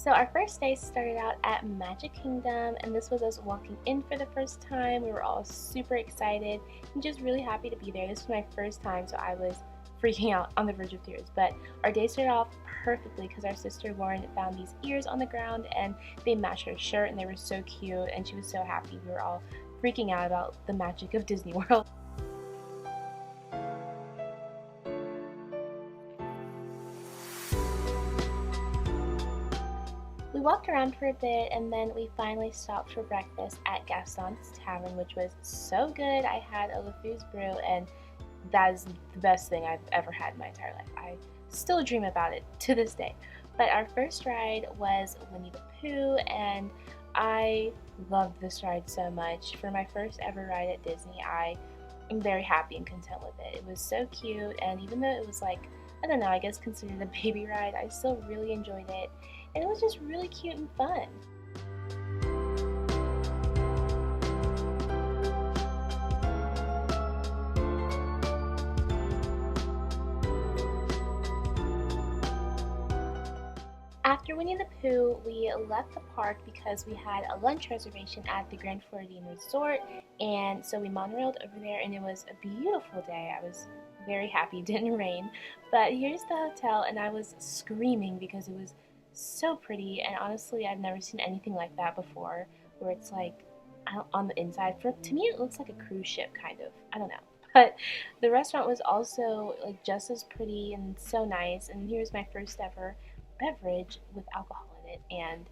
So our first day started out at Magic Kingdom, and this was us walking in for the first time. We were all super excited and just really happy to be there. This was my first time, so I was freaking out on the verge of tears. But our day started off perfectly because our sister Lauren found these ears on the ground and they matched her shirt and they were so cute and she was so happy. We were all freaking out about the magic of Disney World. We walked around for a bit and then we finally stopped for breakfast at Gaston's Tavern, which was so good. I had a LeFou's brew, and that is the best thing I've ever had in my entire life. I still dream about it to this day. But our first ride was Winnie the Pooh, and I loved this ride so much. For my first ever ride at Disney, I am very happy and content with it. It was so cute, and even though it was like, I don't know, I guess considered a baby ride, I still really enjoyed it. And it was just really cute and fun. After Winnie the Pooh, we left the park because we had a lunch reservation at the Grand Floridian Resort, and so we monorailed over there, and it was a beautiful day. I was very happy it didn't rain. But here's the hotel, and I was screaming because it was so pretty, and honestly, I've never seen anything like that before, where it's like on the inside. To me, it looks like a cruise ship, kind of. I don't know. But the restaurant was also like just as pretty and so nice. And here's my first ever beverage with alcohol in it, and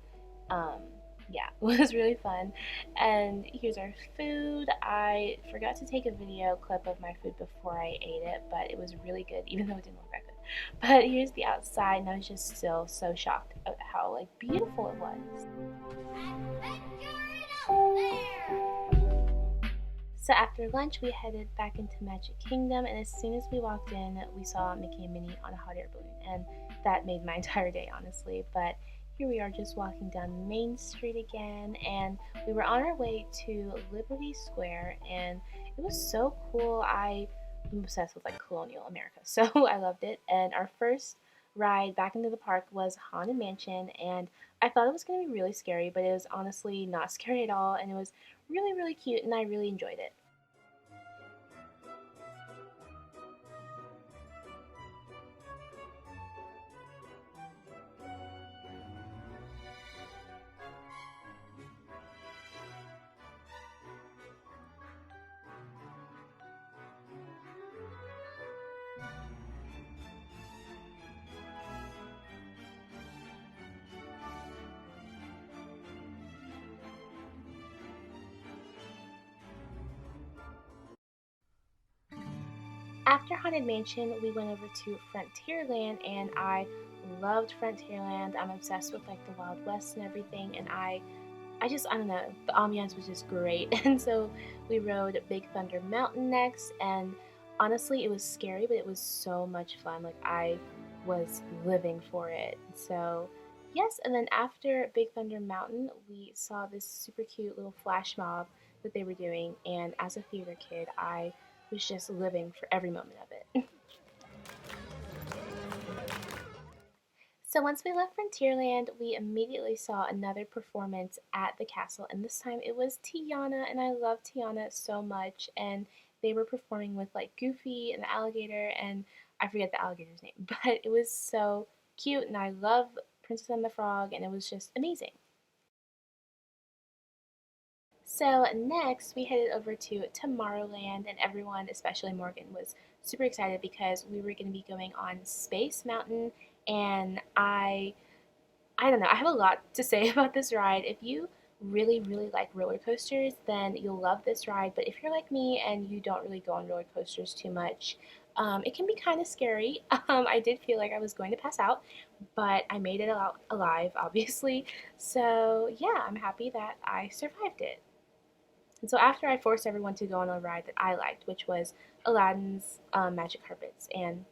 um, yeah, it was really fun. And here's our food. I forgot to take a video clip of my food before I ate it, but it was really good, even though it didn't look that good. But here's the outside, and I was just still so shocked at how like beautiful it was. So after lunch, we headed back into Magic Kingdom, and as soon as we walked in, we saw Mickey and Minnie on a hot air balloon, and that made my entire day, honestly. But here we are just walking down Main Street again, and we were on our way to Liberty Square, and it was so cool. I'm obsessed with like colonial America, so I loved it. And our first ride back into the park was Haunted Mansion, and I thought it was going to be really scary, but it was honestly not scary at all, and it was really, really cute, and I really enjoyed it. After Haunted Mansion, we went over to Frontierland, and I loved Frontierland. I'm obsessed with like the Wild West and everything, and I don't know, the ambiance was just great. And so we rode Big Thunder Mountain next, and honestly, it was scary, but it was so much fun. Like I was living for it. So yes, and then after Big Thunder Mountain, we saw this super cute little flash mob that they were doing, and as a theater kid, I was just living for every moment of it. So once we left Frontierland, we immediately saw another performance at the castle, and this time it was Tiana, and I love Tiana so much. And they were performing with like Goofy and the alligator, and I forget the alligator's name, but it was so cute, and I love Princess and the Frog, and it was just amazing. So next, we headed over to Tomorrowland, and everyone, especially Morgan, was super excited because we were going to be going on Space Mountain, and I don't know. I have a lot to say about this ride. If you really, really like roller coasters, then you'll love this ride. But if you're like me and you don't really go on roller coasters too much, it can be kind of scary. I did feel like I was going to pass out, but I made it out alive, obviously. So yeah, I'm happy that I survived it. And so after I forced everyone to go on a ride that I liked, which was Aladdin's Magic Carpets, and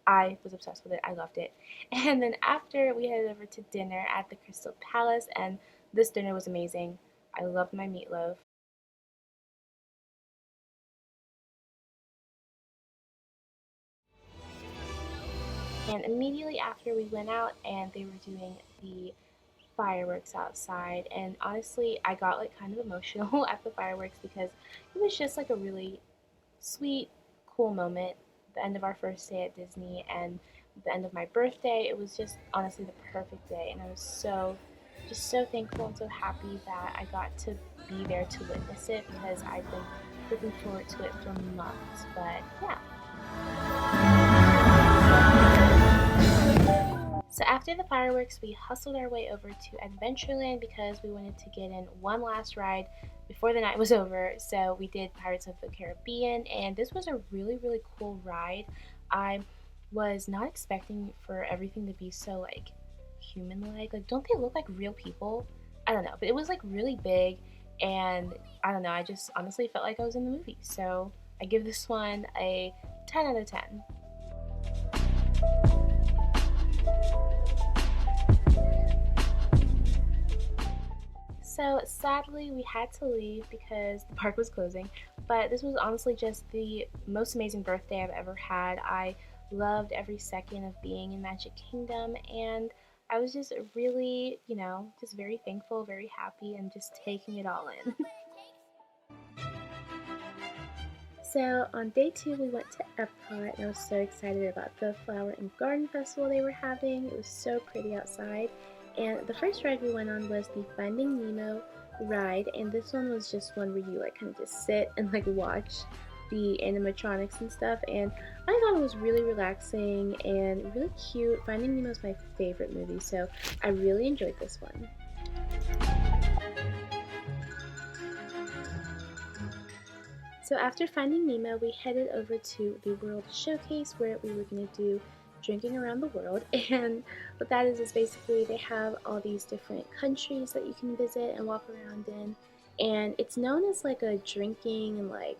I was obsessed with it. I loved it. And then after we headed over to dinner at the Crystal Palace, and this dinner was amazing. I loved my meatloaf. And immediately after we went out and they were doing the fireworks outside, and honestly I got like kind of emotional at the fireworks because it was just like a really sweet, cool moment. The end of our first day at Disney and the end of my birthday. It was just honestly the perfect day, and I was just so thankful and so happy that I got to be there to witness it because I've been looking forward to it for months. But yeah. So after the fireworks, we hustled our way over to Adventureland because we wanted to get in one last ride before the night was over. So we did Pirates of the Caribbean, and this was a really, really cool ride. I was not expecting for everything to be so like human-like. Like, don't they look like real people? I don't know, but it was like really big, and I don't know. I just honestly felt like I was in the movie. So I give this one a 10 out of 10. So sadly, we had to leave because the park was closing. But this was honestly just the most amazing birthday I've ever had. I loved every second of being in Magic Kingdom, and I was just really, just very thankful, very happy, and just taking it all in. So on day two, we went to Epcot, and I was so excited about the Flower and Garden Festival they were having. It was so pretty outside. And the first ride we went on was the Finding Nemo ride, and this one was just one where you like kind of just sit and like watch the animatronics and stuff. And I thought it was really relaxing and really cute. Finding Nemo is my favorite movie, so I really enjoyed this one. So after Finding Nemo, we headed over to the World Showcase where we were going to do drinking around the world. And what that is basically they have all these different countries that you can visit and walk around in. And it's known as like a drinking and like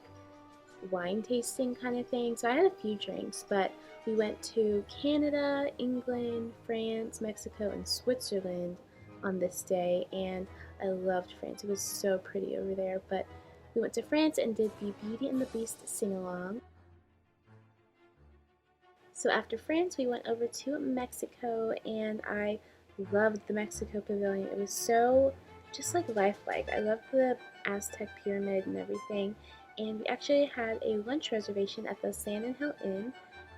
wine tasting kind of thing. So I had a few drinks, but we went to Canada, England, France, Mexico, and Switzerland on this day. And I loved France. It was so pretty over there. But we went to France and did the Beauty and the Beast sing-along. So after France, we went over to Mexico, and I loved the Mexico Pavilion. It was so just like lifelike. I loved the Aztec pyramid and everything. And we actually had a lunch reservation at the Sand and Hill Inn,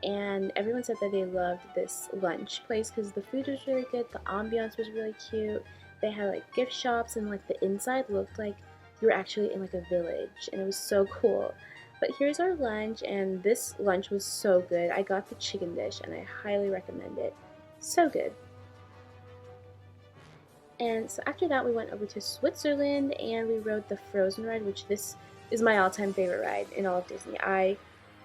and everyone said that they loved this lunch place because the food was really good, the ambiance was really cute. They had like gift shops, and like the inside looked like you were actually in like a village, and it was so cool. But here's our lunch, and this lunch was so good. I got the chicken dish, and I highly recommend it. So good. And so after that, we went over to Switzerland, and we rode the Frozen ride, which this is my all-time favorite ride in all of Disney. I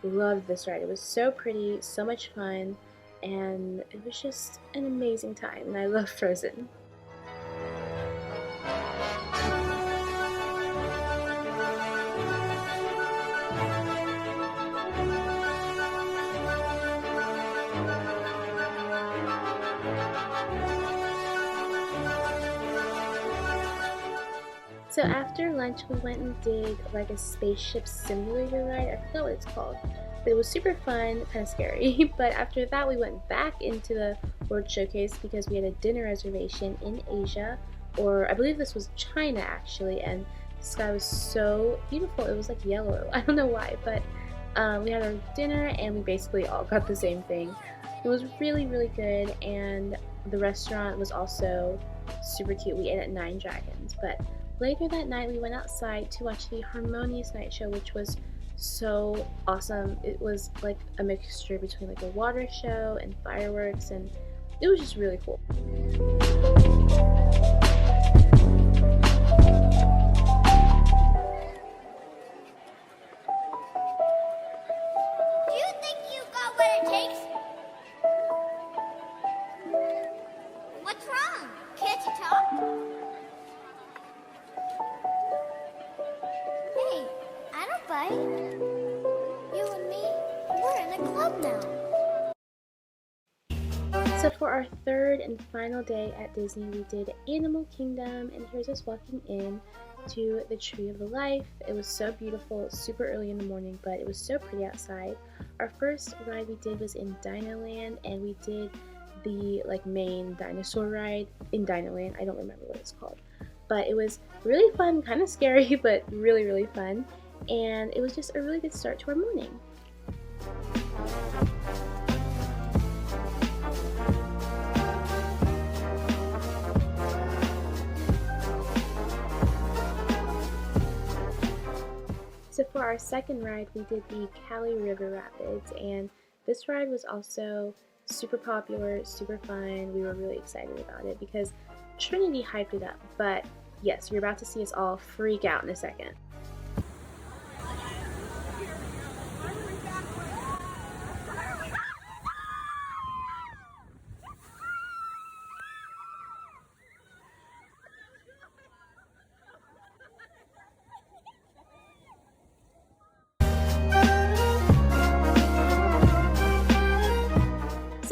loved this ride. It was so pretty, so much fun, and it was just an amazing time, and I love Frozen. So after lunch, we went and did like a spaceship simulator ride. I forgot what it's called, but it was super fun, kind of scary. But after that, we went back into the World Showcase because we had a dinner reservation in Asia, or I believe this was China actually, and the sky was so beautiful. It was like yellow. I don't know why, but we had our dinner and we basically all got the same thing. It was really, really good, and the restaurant was also super cute. We ate at Nine Dragons, but later that night, we went outside to watch the Harmonious Night Show, which was so awesome. It was like a mixture between like a water show and fireworks, and it was just really cool. Do you think you got what it takes? What's wrong? Can't you talk? Hey, I don't bite. You and me, we're in a club now. So for our third and final day at Disney, we did Animal Kingdom, and here's us walking in to the Tree of Life. It was so beautiful, super early in the morning, but it was so pretty outside. Our first ride we did was in Dino Land, and we did the like main dinosaur ride in Dinoland. I don't remember what it's called, but it was really fun, kind of scary, but really, really fun. And it was just a really good start to our morning. So for our second ride, we did the Kali River Rapids, and this ride was also super popular, super fun. We were really excited about it because Trinity hyped it up, but yes, you're about to see us all freak out in a second.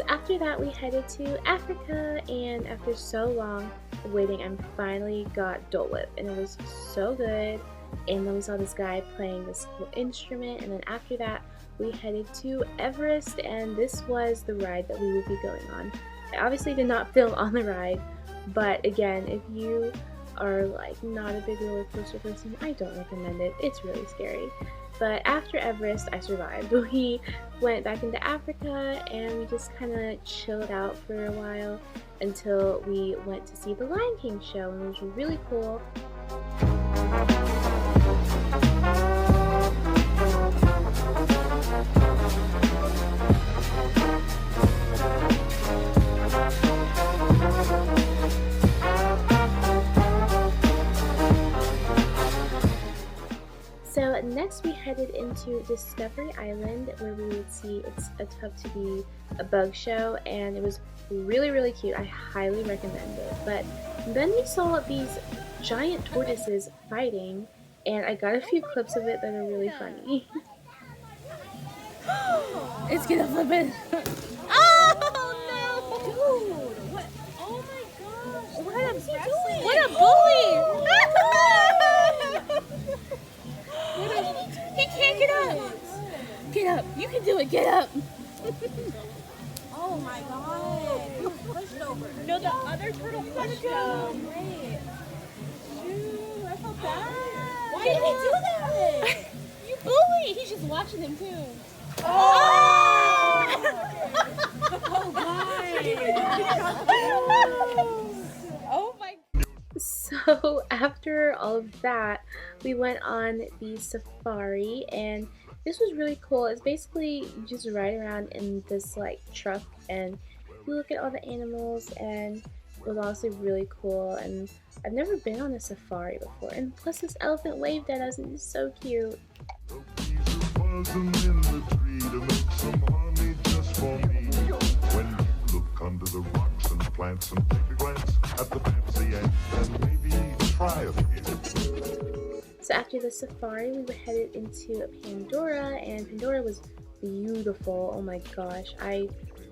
After that, we headed to Africa, and after so long of waiting, I finally got Dole Whip, and it was so good. And then we saw this guy playing this cool instrument, and then after that, we headed to Everest, and this was the ride that we would be going on. I obviously did not film on the ride, but again, if you are like not a big roller coaster person, I don't recommend it. It's really scary. But after Everest, I survived. We went back into Africa and we just kind of chilled out for a while until we went to see the Lion King show, and it was really cool. So next we headed into Discovery Island, where we would see It's a Tough to Be a Bug show, and it was really, really cute. I highly recommend it. But then we saw these giant tortoises fighting, and I got a few clips of it that are really funny. It's gonna flip it. Oh no! Dude, what? Oh my gosh! What is he doing? What a bully! He can't get up. Get up! You can do it. Get up! Oh my god! You pushed over. No, the other turtle pushed him. Wait. Shoot, I felt bad. Why did he do that? You bully! He's just watching him too. Oh! Oh god! Oh my. So after all of that, we went on the safari, and this was really cool. It's basically you just ride around in this like truck and you look at all the animals, and it was honestly really cool. And I've never been on a safari before, and plus this elephant waved at us and it's so cute. Under the rocks and plants and take a glance at the fancy and maybe try a few. So after the safari, we were headed into Pandora, and Pandora was beautiful. Oh my gosh, I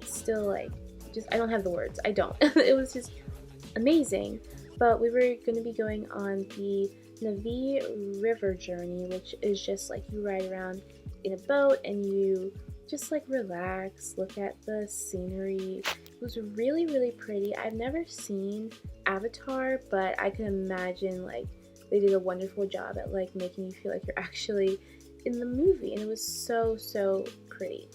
still like, I don't have the words. I don't. It was just amazing. But we were going to be going on the Navi River journey, which is just like you ride around in a boat and you just like relax, look at the scenery. It was really, really pretty. I've never seen Avatar, but I can imagine like they did a wonderful job at like making you feel like you're actually in the movie, and it was so, so pretty.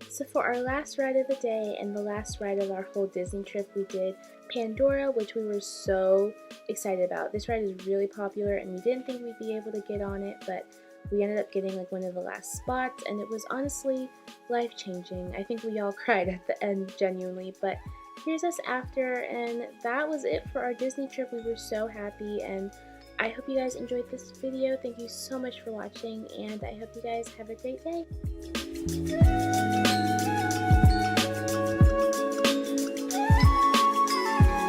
So for our last ride of the day and the last ride of our whole Disney trip, we did Pandora, which we were so excited about. This ride is really popular and we didn't think we'd be able to get on it, but we ended up getting like one of the last spots, and it was honestly life-changing. I think we all cried at the end, genuinely, but here's us after, and that was it for our Disney trip. We were so happy, and I hope you guys enjoyed this video. Thank you so much for watching, and I hope you guys have a great day.